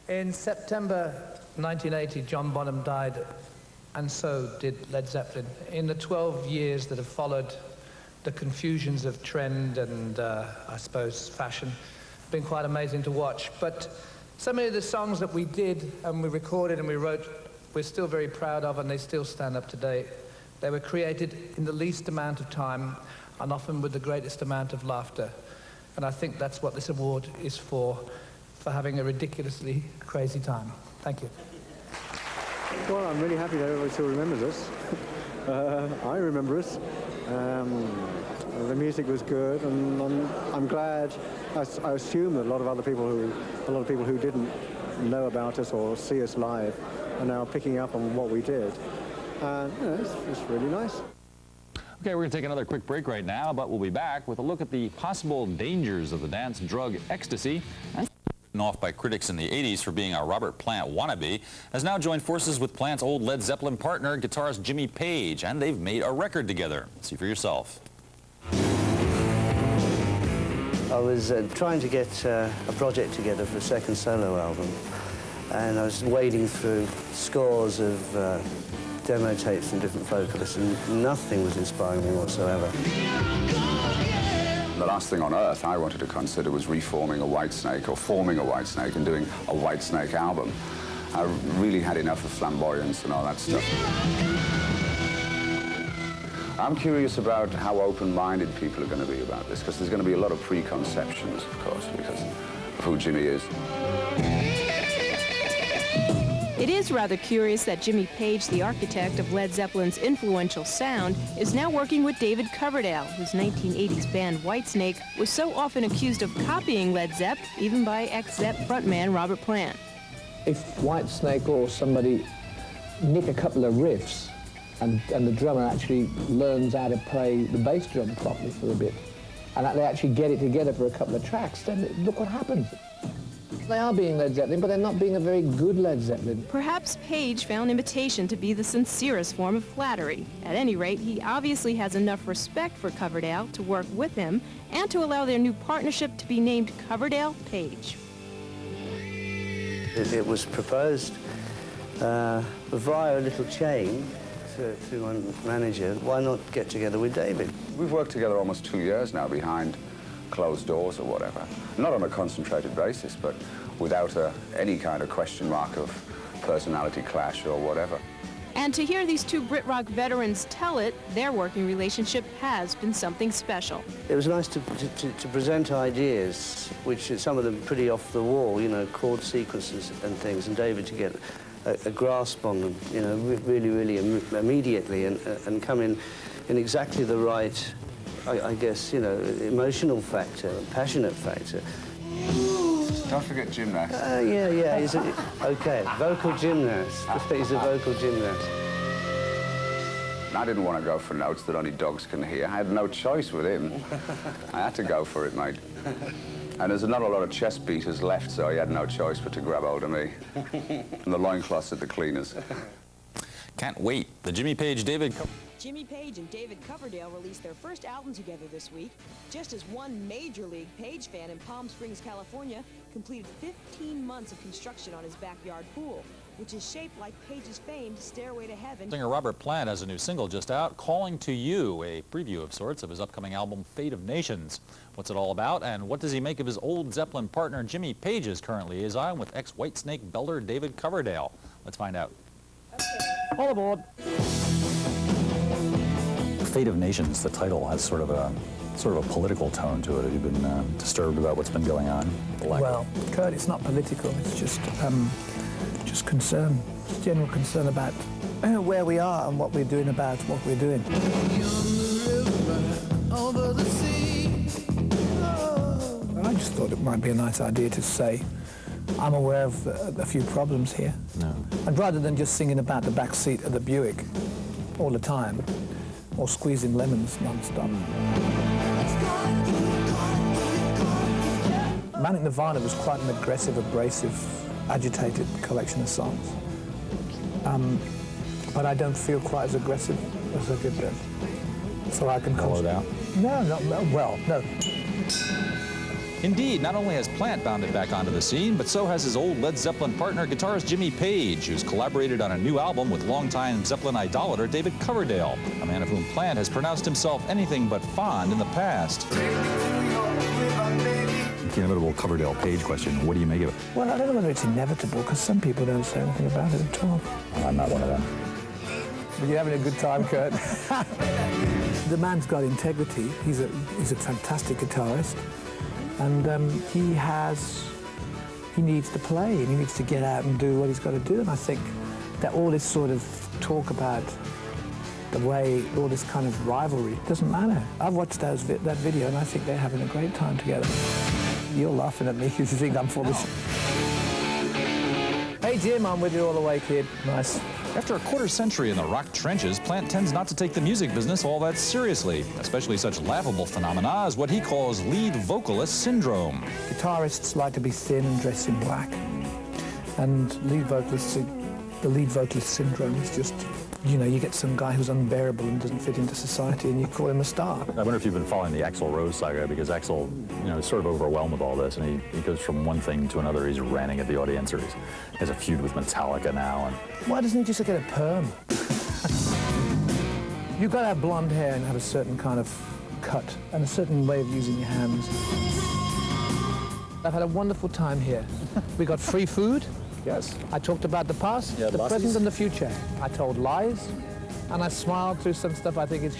In September 1980, John Bonham died, and so did Led Zeppelin. In the 12 years that have followed, the confusions of trend and, I suppose, fashion have been quite amazing to watch. But so many of the songs that we did and we recorded and we wrote, we're still very proud of, and they still stand up today. They were created in the least amount of time and often with the greatest amount of laughter. And I think that's what this award is for having a ridiculously crazy time. Thank you. Well, I'm really happy that everybody still remembers us. I remember us. The music was good, and I'm glad. I assume that a lot of people who didn't know about us or see us live are now picking up on what we did. And you know, it's really nice. Okay, we're going to take another quick break right now, but we'll be back with a look at the possible dangers of the dance drug ecstasy. Off by critics in the 80s for being a Robert Plant wannabe, has now joined forces with Plant's old Led Zeppelin partner, guitarist Jimmy Page, and they've made a record together. See for yourself. I was trying to get a project together for a second solo album, and I was wading through scores of demo tapes from different vocalists, and nothing was inspiring me whatsoever. The last thing on earth I wanted to consider was reforming a Whitesnake or forming a Whitesnake and doing a Whitesnake album. I really had enough of flamboyance and all that stuff. I'm curious about how open-minded people are going to be about this, because there's going to be a lot of preconceptions, of course, because of who Jimmy is. It is rather curious that Jimmy Page, the architect of Led Zeppelin's influential sound, is now working with David Coverdale, whose 1980s band Whitesnake was so often accused of copying Led Zepp, even by ex-Zepp frontman Robert Plant. If Whitesnake or somebody nick a couple of riffs and the drummer actually learns how to play the bass drum properly for a bit, and they actually get it together for a couple of tracks, then look what happens. They are being Led Zeppelin, but they're not being a very good Led Zeppelin. Perhaps Page found imitation to be the sincerest form of flattery. At any rate, he obviously has enough respect for Coverdale to work with him and to allow their new partnership to be named Coverdale-Page. It was proposed via a little chain to my manager. Why not get together with David? We've worked together almost 2 years now behind closed doors or whatever. Not on a concentrated basis, but without any kind of question mark of personality clash or whatever. And to hear these two Brit rock veterans tell it, their working relationship has been something special. It was nice to present ideas, which some of them pretty off the wall, you know, chord sequences and things, and David to get a grasp on them, you know, really immediately, and come in exactly the right, I guess, you know, emotional factor, passionate factor. Don't forget gymnast. Yeah, he's okay, vocal gymnast. He's a vocal gymnast. I didn't want to go for notes that only dogs can hear. I had no choice with him. I had to go for it, mate. And there's not a lot of chest beaters left, so he had no choice but to grab hold of me. And the loincloths at the cleaners. Can't wait. The Jimmy Page, Jimmy Page and David Coverdale released their first album together this week, just as one Major League Page fan in Palm Springs, California, completed 15 months of construction on his backyard pool, which is shaped like Page's famed Stairway to Heaven. Singer Robert Plant has a new single just out, Calling to You, a preview of sorts of his upcoming album, Fate of Nations. What's it all about, and what does he make of his old Zeppelin partner Jimmy Page's current liaison with ex-Whitesnake belter David Coverdale? Let's find out. Okay. All aboard. Fate of Nations, the title, has sort of a political tone to it. Have you been disturbed about what's been going on? Well, Kurt, it's not political. It's just concern, general concern about where we are and what we're doing about what we're doing. I just thought it might be a nice idea to say, I'm aware of a few problems here. No. And rather than just singing about the back seat of the Buick all the time, or squeezing lemons non-stop. Manic Nirvana was quite an aggressive, abrasive, agitated collection of songs. But I don't feel quite as aggressive as I did then. So I can mellow it out? No, well, no. Indeed, not only has Plant bounded back onto the scene, but so has his old Led Zeppelin partner, guitarist Jimmy Page, who's collaborated on a new album with longtime Zeppelin idolater David Coverdale, a man of whom Plant has pronounced himself anything but fond in the past. The inevitable Coverdale-Page question, what do you make of it? Well, I don't know whether it's inevitable, because some people don't say anything about it at all. I'm not one of them. But you're having a good time, Kurt. The man's got integrity. He's a fantastic guitarist. And he needs to play, and he needs to get out and do what he's got to do. And I think that all this sort of talk about the way, all this kind of rivalry, doesn't matter. I've watched that video, and I think they're having a great time together. You're laughing at me because you think I'm full of shit. Hey, Jim, I'm with you all the way, kid. Nice. After a quarter-century in the rock trenches, Plant tends not to take the music business all that seriously, especially such laughable phenomena as what he calls lead vocalist syndrome. Guitarists like to be thin and dress in black. And the lead vocalist syndrome is just, you know, you get some guy who's unbearable and doesn't fit into society and you call him a star. I wonder if you've been following the Axl Rose saga, because Axl, you know, is sort of overwhelmed with all this, and he goes from one thing to another. He's ranting at the audience, or he has a feud with Metallica now. And why doesn't he just get a perm? You've got to have blonde hair and have a certain kind of cut and a certain way of using your hands. I've had a wonderful time here. We got free food. yes. I talked about the past, Yeah, the the present, Lassies. and the future. I told lies, and I smiled through some stuff I think it's